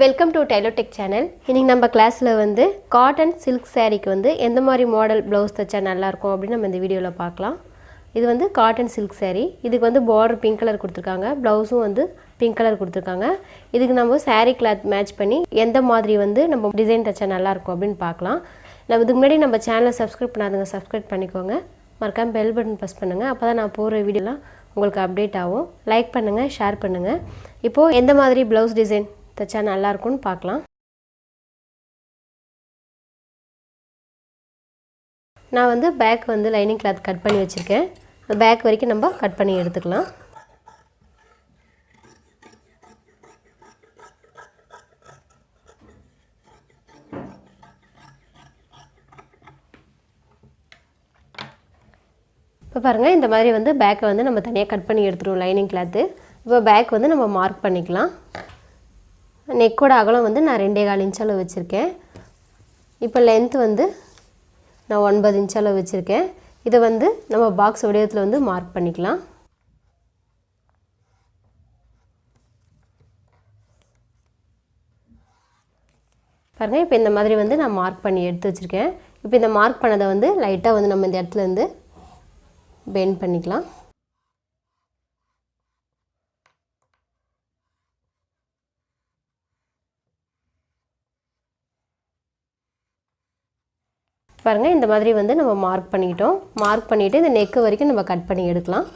Welcome to டைலோ tech channel. இன்னைக்கு நம்ம கிளாஸில் வந்து காட்டன் சில்க் சாரீக்கு வந்து எந்த மாதிரி மாடல் ப்ளவுஸ் தைச்சா நல்லாயிருக்கும் அப்படின்னு நம்ம இந்த வீடியோவில் பார்க்கலாம். இது வந்து காட்டன் சில்க் சாரீ. இதுக்கு வந்து பார்டர் பிங்க் கலர் கொடுத்துருக்காங்க, ப்ளவுஸும் வந்து பிங்க் கலர் கொடுத்துருக்காங்க. இதுக்கு நம்ம சாரீ கிளாத் மேட்ச் பண்ணி எந்த மாதிரி வந்து நம்ம டிசைன் தைச்சா நல்லாயிருக்கும் அப்படின்னு பார்க்கலாம். நம்ம இதுக்கு முன்னாடி நம்ம சேனலை சப்ஸ்கிரைப் பண்ணாதுங்க, சப்ஸ்கிரைப் பண்ணிக்கோங்க. மறக்காமல் பெல் பட்டன் ப்ரெஸ் பண்ணுங்கள், அப்போ தான் நான் போகிற வீடியோலாம் உங்களுக்கு அப்டேட் ஆகும். லைக் பண்ணுங்கள், ஷேர் பண்ணுங்கள். இப்போது எந்த மாதிரி ப்ளவுஸ் டிசைன் தைச்சா நல்லாயிருக்கும்னு பார்க்கலாம். நான் வந்து பேக் வந்து லைனிங் கிளாத் கட் பண்ணி வச்சுருக்கேன். அந்த பேக் வரைக்கும் நம்ம கட் பண்ணி எடுத்துக்கலாம். இப்போ பாருங்கள், இந்த மாதிரி வந்து பேக்கை வந்து நம்ம தனியாக கட் பண்ணி எடுத்துருவோம் லைனிங் கிளாத்து. இப்போ பேக் வந்து நம்ம மார்க் பண்ணிக்கலாம். நெக்கோட அகலம் வந்து நான் 2.25 இன்ச் அளவு வச்சுருக்கேன். இப்போ லென்த் வந்து நான் 9 இன்ச் அளவு வச்சுருக்கேன். இதை வந்து நம்ம பாக்ஸ் வடிவத்தில் வந்து மார்க் பண்ணிக்கலாம். பாருங்கள், இப்போ இந்த மாதிரி வந்து நான் மார்க் பண்ணி எடுத்து வச்சுருக்கேன். இப்போ இந்த மார்க் பண்ணதை வந்து லைட்டாக வந்து நம்ம இந்த இடத்துல இருந்து பெண்ட் பண்ணிக்கலாம். பாருங்கள், இந்த மாதிரி வந்து நம்ம மார்க் பண்ணிக்கிட்டோம். மார்க் பண்ணிவிட்டு இந்த நெக்கு வரைக்கும் நம்ம கட் பண்ணி எடுக்கலாம்.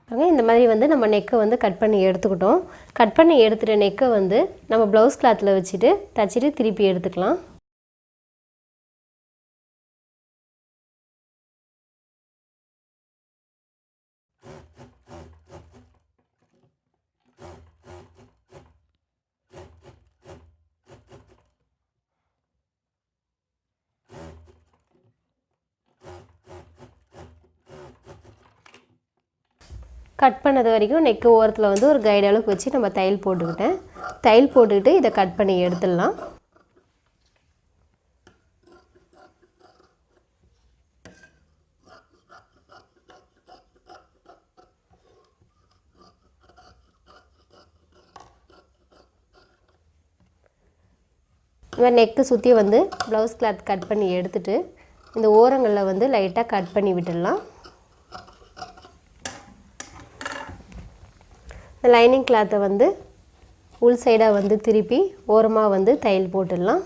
பாருங்கள், இந்த மாதிரி வந்து நம்ம நெக்கை வந்து கட் பண்ணி எடுத்துக்கிட்டோம். கட் பண்ணி எடுத்துகிட்ட நெக்கை வந்து நம்ம ப்ளவுஸ் கிளாத்தில் வச்சுட்டு தச்சுட்டு திருப்பி எடுத்துக்கலாம். கட் பண்ணது வரைக்கும் நெக்கு ஓரத்தில் வந்து ஒரு கைடு அளவுக்கு வச்சு நம்ம தையல் போட்டுக்கிட்டேன். தையல் போட்டுக்கிட்டு இதை கட் பண்ணி எடுத்துடலாம். இந்த நெக்கு சுற்றி வந்து ப்ளவுஸ் கிளாத் கட் பண்ணி எடுத்துட்டு இந்த ஓரங்களில் வந்து லைட்டாக கட் பண்ணி விட்டுடலாம். லைனிங் கிளாத்தை வந்து உள் சைடாக வந்து திருப்பி ஓரமாக வந்து தையல் போட்டுடலாம்.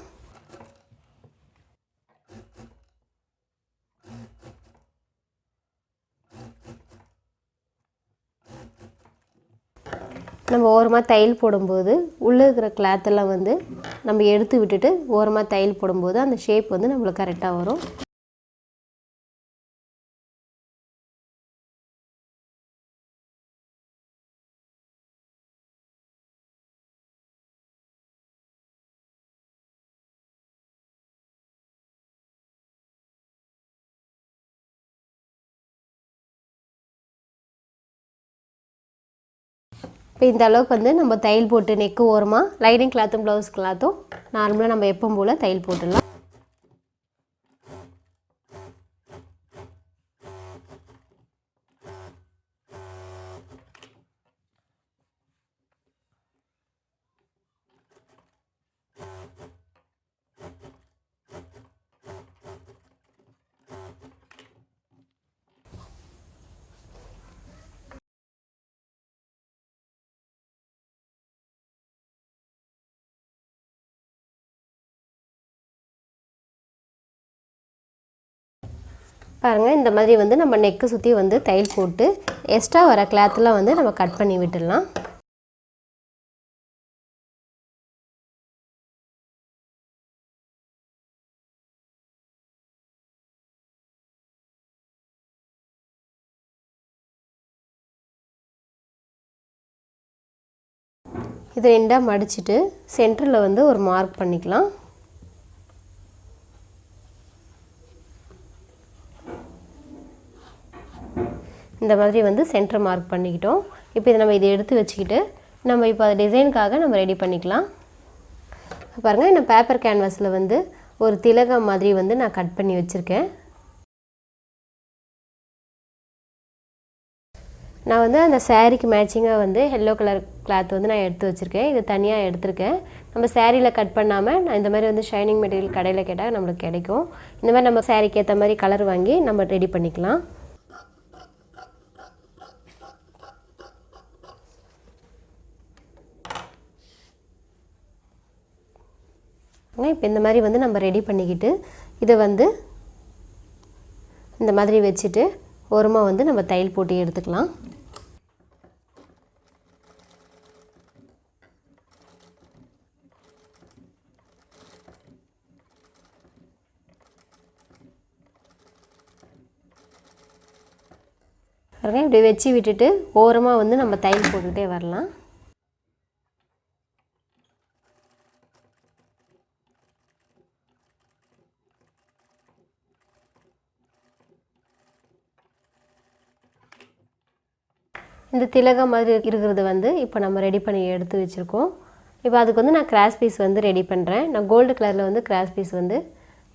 நம்ம ஓரமாக தையல் போடும்போது உள்ளே இருக்கிற கிளாத்தெல்லாம் வந்து நம்ம எடுத்து விட்டுட்டு ஓரமாக தையல் போடும்போது அந்த ஷேப் வந்து நம்மளுக்கு கரெக்டாக வரும். இப்போ இந்த அளவுக்கு வந்து நம்ம தையல் போட்டு நெக்கு ஓரமாக லைனிங் கிளாத்தும் ப்ளவுஸ் கிளாத்தும் நார்மலாக நம்ம எப்பவும் போல் தையல் போட்டுடலாம். பாருங்கள், இந்த மாதிரி வந்து நம்ம நெக்கு சுற்றி வந்து தையல் போட்டு எக்ஸ்ட்ரா வர கிளாத்லாம் வந்து நம்ம கட் பண்ணி விட்டுடலாம். இதை ரெண்டாக மடிச்சுட்டு சென்டரில் வந்து ஒரு மார்க் பண்ணிக்கலாம். இந்த மாதிரி வந்து சென்டர் மார்க் பண்ணிக்கிட்டோம். இப்போ இதை நம்ம எடுத்து வச்சுக்கிட்டு நம்ம இப்போ அது டிசைனுக்காக நம்ம ரெடி பண்ணிக்கலாம். பாருங்கள், நான் பேப்பர் கேன்வாஸில் வந்து ஒரு திலகம் மாதிரி வந்து நான் கட் பண்ணி வச்சுருக்கேன். நான் வந்து அந்த சாரீக்கு மேட்சிங்காக வந்து எல்லோ கலர் கிளாத் வந்து நான் எடுத்து வச்சுருக்கேன். இது தனியாக எடுத்திருக்கேன். நம்ம சாரியில் கட் பண்ணாமல் நான் இந்த மாதிரி வந்து ஷைனிங் மெட்டீரியல் கடையில் கேட்டால் நம்மளுக்கு கிடைக்கும். இந்த மாதிரி நம்ம சாரிக்கு ஏற்ற மாதிரி கலர் வாங்கி நம்ம ரெடி பண்ணிக்கலாம். இப்போ இந்த மாதிரி வந்து நம்ம ரெடி பண்ணிக்கிட்டு இதை வந்து இந்த மாதிரி வச்சுட்டு ஓரமாக வந்து நம்ம தையல் போட்டு எடுத்துக்கலாம். இப்படி வச்சு விட்டுட்டு ஓரமாக வந்து நம்ம தையல் போட்டுக்கிட்டே வரலாம். இந்த திலகம் மாதிரி இருக்கிறது வந்து இப்போ நம்ம ரெடி பண்ணி எடுத்து வச்சுருக்கோம். இப்போ அதுக்கு வந்து நான் கிராஸ் பீஸ் வந்து ரெடி பண்ணுறேன். நான் கோல்டு கலரில் வந்து கிராஸ் பீஸ் வந்து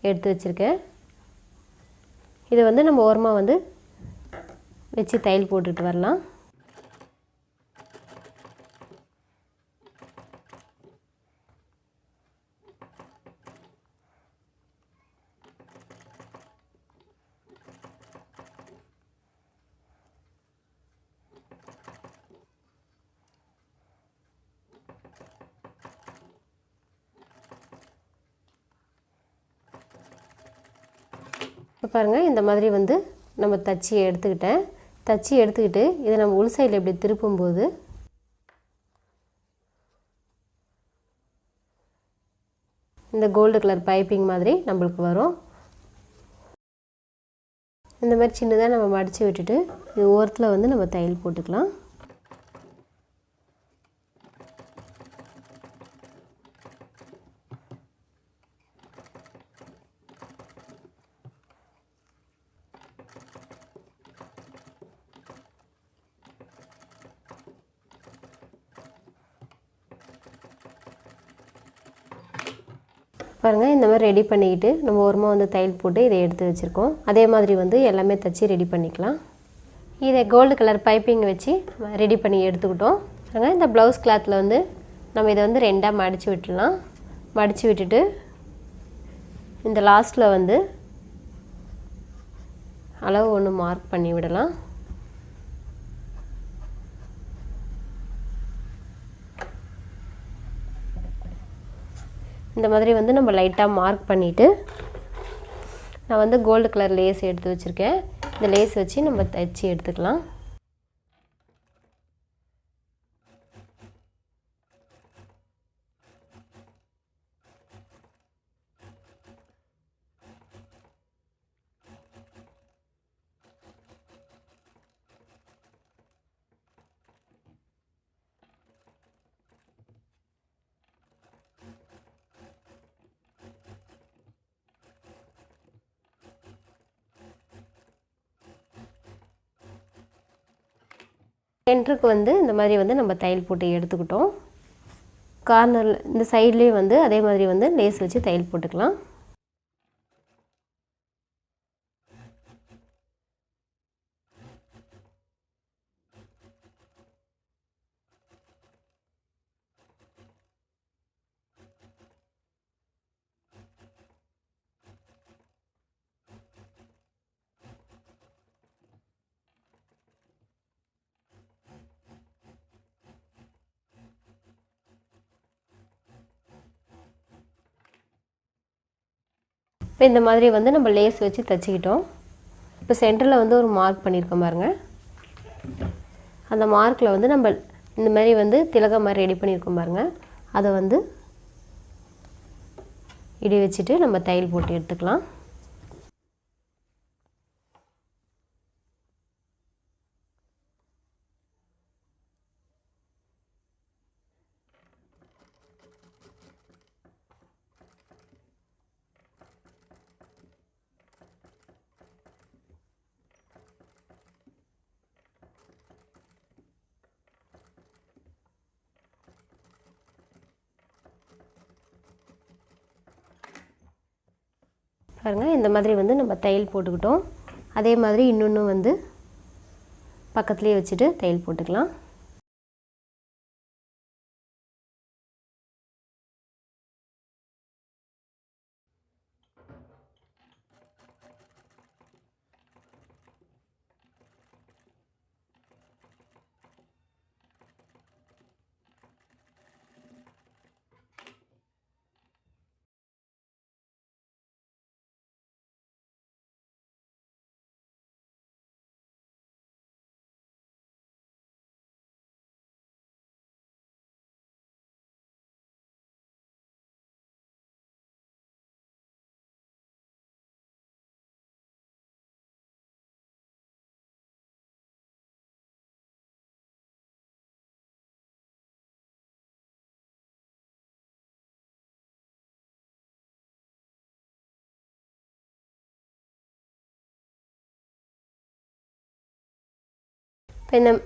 எடுத்து வச்சுருக்கேன். இதை வந்து நம்ம ஓரமாக வந்து வச்சு தையல் போட்டுட்டு வரலாம். இப்போ பாருங்கள், இந்த மாதிரி வந்து நம்ம தச்சு எடுத்துக்கிட்டு இதை நம்ம உள் சைடில் இப்படி திருப்பும்போது இந்த கோல்டு கலர் பைப்பிங் மாதிரி நம்மளுக்கு வரும். இந்த மாதிரி சின்னதாக நம்ம மடித்து விட்டுட்டு இது ஓரத்தில் வந்து நம்ம தையல் போட்டுக்கலாம். பாருங்கள், இந்த மாதிரி ரெடி பண்ணிக்கிட்டு நம்ம ஓரமாக வந்து தையல் போட்டு இதை எடுத்து வச்சுருக்கோம். அதே மாதிரி வந்து எல்லாமே தைச்சி ரெடி பண்ணிக்கலாம். இதை கோல்டு கலர் பைப்பிங் வச்சு ரெடி பண்ணி எடுத்துக்கிட்டோம். பாருங்கள், இந்த ப்ளவுஸ் கிளாத்தில் வந்து நம்ம இதை வந்து ரெண்டாக மடித்து விட்டுடலாம். மடித்து விட்டுட்டு இந்த லாஸ்ட்டில் வந்து அளவு ஒன்று மார்க் பண்ணி விடலாம். இந்த மாதிரி வந்து நம்ம லைட்டாக மார்க் பண்ணிவிட்டு நான் வந்து கோல்டு கலர் லேஸ் எடுத்து வச்சுருக்கேன். இந்த லேஸ் வச்சு நம்ம தைச்சி எடுத்துக்கலாம். சென்டருக்கு வந்து இந்த மாதிரி வந்து நம்ம தையல் போட்டு எடுத்துக்கிட்டோம். கார்னரில் இந்த சைட்லேயே வந்து அதே மாதிரி வந்து லேஸ் வச்சு தையல் போட்டுக்கலாம். இப்போ இந்த மாதிரி வந்து நம்ம லேஸ் வச்சு தைச்சிக்கிட்டோம். இப்போ சென்டரில் வந்து ஒரு மார்க் பண்ணியிருக்கோம் பாருங்கள். அந்த மார்க்கில் வந்து நம்ம இந்த மாதிரி வந்து திலகம் மாதிரி ரெடி பண்ணியிருக்கோம் பாருங்கள். அதை வந்து இடி வச்சுட்டு நம்ம தையல் போட்டு எடுத்துக்கலாம். பாருங்கள், இந்த மாதிரி வந்து நம்ம தையல் போட்டுக்கிட்டோம். அதே மாதிரி இன்னொன்று வந்து பக்கத்துலேயே வச்சுட்டு தையல் போட்டுக்கலாம்.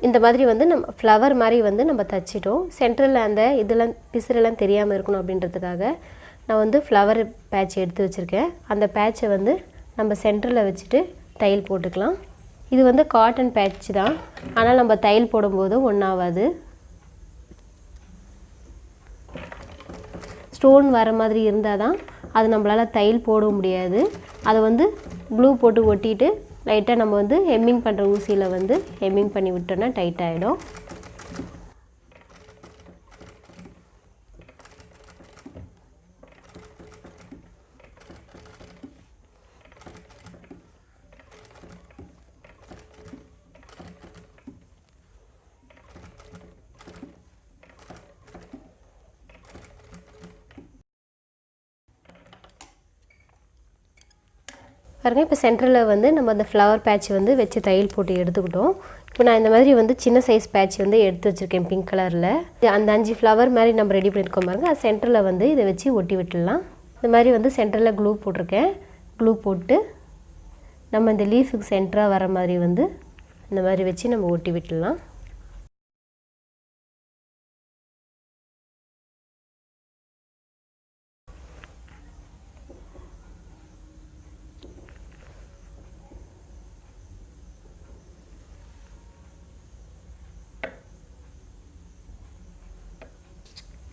இந்த மாதிரி வந்து நம்ம ஃப்ளவர் மாதிரி வந்து நம்ம தச்சிட்டோம். சென்டரில் அந்த இதெல்லாம் பிசுறெல்லாம் தெரியாமல் இருக்கணும் அப்படின்றதுக்காக நான் வந்து ஃப்ளவர் பேட்ச் எடுத்து வச்சுருக்கேன். அந்த பேட்சை வந்து நம்ம சென்டரில் வச்சுட்டு தையல் போட்டுக்கலாம். இது வந்து காட்டன் பேட்ச் தான், ஆனால் நம்ம தையல் போடும்போது ஒன்றாகாது. ஸ்டோன் வர மாதிரி இருந்தால் தான் அது நம்மளால் தையல் போட முடியாது. அதை வந்து க்ளூ போட்டு ஒட்டிட்டு லைட்டாக நம்ம வந்து ஹெம்மிங் பண்ணுற ஊசியில் வந்து ஹெம்மிங் பண்ணி விட்டோன்னா டைட் ஆகிடும். பாருங்கள், இப்போ சென்டரில் வந்து நம்ம அந்த ஃப்ளவர் பேட்ச் வந்து வச்சு தையல் போட்டு எடுத்துக்கிட்டோம். இப்போ நான் இந்த மாதிரி வந்து சின்ன சைஸ் பேட்ச் வந்து எடுத்து வச்சுருக்கேன் பிங்க் கலரில். அந்த 5 ஃப்ளவர் மாதிரி நம்ம ரெடி பண்ணியிருக்கோம் பாருங்கள். அது சென்டரில் வந்து இதை வச்சு ஒட்டி விட்டுடலாம். இந்த மாதிரி வந்து சென்டரில் க்ளூ போட்டிருக்கேன். க்ளூ போட்டு நம்ம இந்த லீஃபுக்கு சென்டராக வர மாதிரி வந்து இந்த மாதிரி வச்சு நம்ம ஒட்டி விட்டுடலாம்.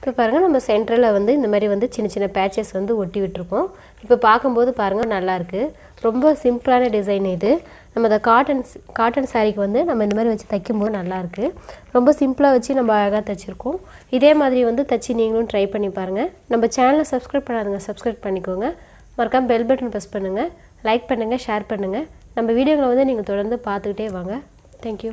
இப்போ பாருங்கள், நம்ம சென்டரில் வந்து இந்த மாதிரி வந்து சின்ன சின்ன பேட்சஸ் வந்து ஒட்டி விட்டுருக்கோம். இப்போ பார்க்கும்போது பாருங்கள் நல்லாயிருக்கு. ரொம்ப சிம்பிளான டிசைன் இது. நம்ம இந்த காட்டன் சாரீக்கு வந்து நம்ம இந்த மாதிரி வச்சு தைக்கும்போது நல்லாயிருக்கு. ரொம்ப சிம்பிளாக வச்சு நம்ம அழகாக தைச்சிருக்கோம். இதே மாதிரி வந்து தைச்சி நீங்களும் ட்ரை பண்ணி பாருங்கள். நம்ம சேனலை சப்ஸ்கிரைப் பண்ணாதுங்க, சப்ஸ்கிரைப் பண்ணிக்கோங்க. மறக்காமல் பெல் பட்டன் ப்ரெஸ் பண்ணுங்கள், லைக் பண்ணுங்கள், ஷேர் பண்ணுங்கள். நம்ம வீடியோங்களை வந்து நீங்கள் தொடர்ந்து பார்த்துக்கிட்டே வாங்க. தேங்க்யூ.